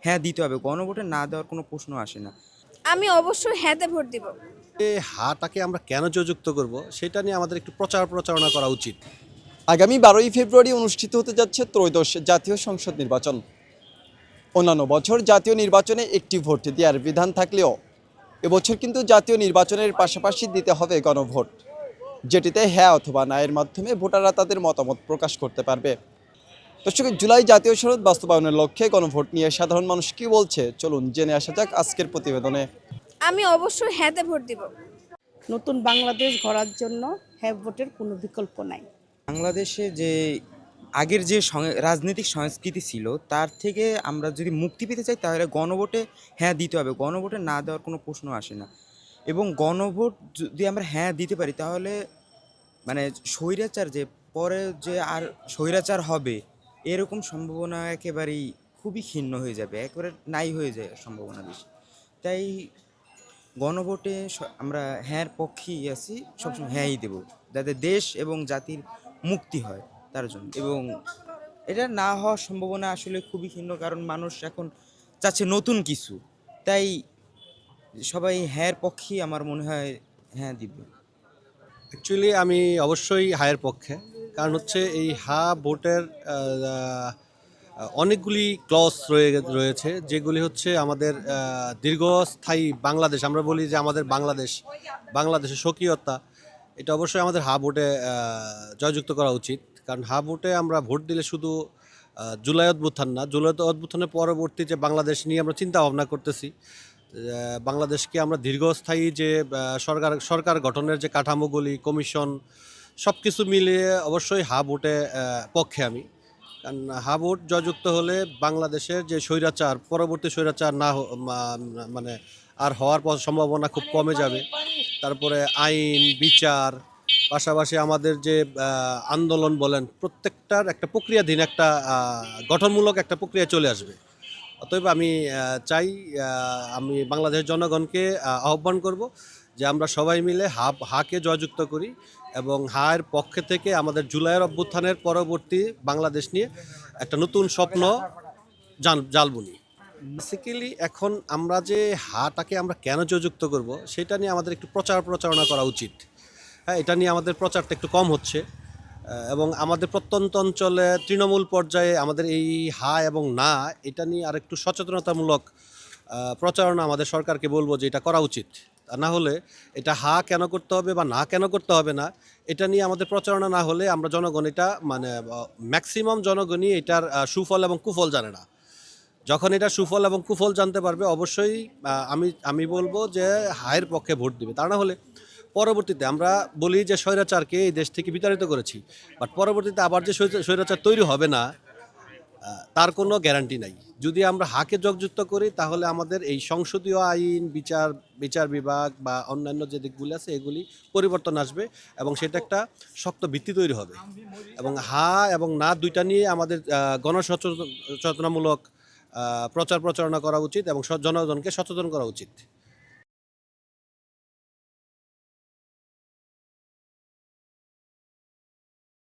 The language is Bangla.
হ্যাঁ দিতে হবে, গণভোটে না দেওয়ার কোনো প্রশ্ন আসে না। আমি অবশ্যই হ্যাঁতে ভোট দিব। হাটাকে আমরা কেন জয়যুক্ত করব সেটা নিয়ে আমাদের একটু প্রচারণা করা উচিত। আগামী 12ই ফেব্রুয়ারি অনুষ্ঠিত হতে যাচ্ছে ত্রয়োদশ জাতীয় সংসদ নির্বাচন। অন্যান্য বছর জাতীয় নির্বাচনে একটি ভোট দেওয়ার বিধান থাকলেও এবছর কিন্তু জাতীয় নির্বাচনের পাশাপাশি দিতে হবে গণভোট, যেটিতে হ্যাঁ অথবা না এর মাধ্যমে ভোটাররা তাদের মতামত প্রকাশ করতে পারবে। দর্শক, জুলাই জাতীয় সনদ বাস্তবায়নের লক্ষ্যে গণভোট নিয়ে সাধারণ মানুষ কি বলছে, চলুন জেনে আসা যাক আজকের প্রতিবেদনে। আমি অবশ্যই হ্যাঁতে ভোট দিব। নতুন বাংলাদেশ গড়ার জন্য হ্যাঁ ভোটের কোনো বিকল্প নাই। বাংলাদেশে যে আগের যে রাজনৈতিক সংস্কৃতি ছিল তার থেকে আমরা যদি মুক্তি পেতে চাই তাহলে গণভোটে হ্যাঁ দিতে হবে, গণভোটে না দেওয়ার কোনো প্রশ্ন আসে না। এবং গণভোট যদি আমরা হ্যাঁ দিতে পারি তাহলে মানে স্বৈরাচার যে পরে যে আর স্বৈরাচার হবে এরকম সম্ভাবনা একেবারেই খুবই ক্ষীণ হয়ে যাবে, একেবারে নাই হয়ে যায় সম্ভাবনা বেশি। তাই গণভোটে আমরা হ্যাঁর পক্ষেই আছি, সবসময় হ্যাঁই দেব, যাতে দেশ এবং জাতির মুক্তি হয় তার জন্য। এবং এটা না হওয়ার সম্ভাবনা আসলে খুবই ক্ষীণ, কারণ মানুষ এখন চাচ্ছে নতুন কিছু। তাই সবাই হ্যাঁর পক্ষেই আমার মনে হয় হ্যাঁ দিবে। অ্যাকচুয়ালি আমি অবশ্যই হায়ের পক্ষে, কারণ হচ্ছে এই ভোটের অনেকগুলি ক্লজ রয়েছে যেগুলি হচ্ছে আমাদের দীর্ঘস্থায়ী বাংলাদেশ, আমরা বলি যে আমাদের বাংলাদেশের স্বকীয়তা, এটা অবশ্যই আমাদের ভোটে জয়যুক্ত করা উচিত। কারণ ভোটে আমরা ভোট দিলে শুধু জুলাই অভ্যুত্থান না, জুলাই অভ্যুত্থানের পরবর্তী যে বাংলাদেশ নিয়ে আমরা চিন্তা ভাবনা করতেছি, বাংলাদেশকে আমরা দীর্ঘস্থায়ী যে সরকার গঠনের যে কাঠামোগুলি, কমিশন, সব কিছু মিলিয়ে অবশ্যই ভোটে পক্ষে আমি। কারণ ভোট জয়যুক্ত হলে বাংলাদেশের যে স্বৈরাচার, পরবর্তী স্বৈরাচার না মানে আর হওয়ার সম্ভাবনা খুব কমে যাবে। তারপরে আইন বিচার পাশাপাশি আমাদের যে আন্দোলন বলেন, প্রত্যেকটার একটা প্রক্রিয়াধীন একটা গঠনমূলক একটা প্রক্রিয়া চলে আসবে। অতএব আমি চাই, আমি বাংলাদেশের জনগণকে আহ্বান করব যে আমরা সবাই মিলে হাকে জয়যুক্ত করি এবং হায়ের পক্ষে থেকে আমাদের জুলাইয়ের অভ্যুত্থানের পরবর্তী বাংলাদেশ নিয়ে একটা নতুন স্বপ্ন জালবুনি। বেসিক্যালি এখন আমরা যে হাটাকে আমরা কেন জয়যুক্ত করব সেটা নিয়ে আমাদের একটু প্রচারণা করা উচিত। হ্যাঁ, এটা নিয়ে আমাদের প্রচারটা একটু কম হচ্ছে এবং আমাদের প্রত্যন্ত অঞ্চলে তৃণমূল পর্যায়ে আমাদের এই এবং না এটা নিয়ে আরেকটু সচেতনতামূলক প্রচারণা আমাদের সরকারকে বলবো যে এটা করা উচিত। তা না হলে এটা কেন করতে হবে বা না কেন করতে হবে না, এটা নিয়ে আমাদের প্রচারণা না হলে আমরা জনগণ এটা মানে ম্যাক্সিমাম জনগণই এটার সুফল এবং কুফল জানে না। যখন এটা সুফল এবং কুফল জানতে পারবে অবশ্যই আমি বলবো যে হায়ের পক্ষে ভোট দিবে। তা না হলে পরবর্তীতে আমরা বলি যে স্বৈরাচারকে এই দেশ থেকে বিতাড়িত করেছি, বাট পরবর্তীতে আবার যে স্বৈরাচার তৈরি হবে না তার কোনো গ্যারান্টি নাই। যদি আমরা হাকে জয়যুক্ত করি তাহলে আমাদের এই সংসদীয় আইন, বিচার বিভাগ বা অন্যান্য যে দিকগুলি আছে এগুলি পরিবর্তন আসবে এবং সেটা একটা শক্ত ভিত্তি তৈরি হবে। এবং এবং না দুইটা নিয়ে আমাদের গণসচেতনামূলক প্রচারণা করা উচিত এবং জনগণকে সচেতন করা উচিত।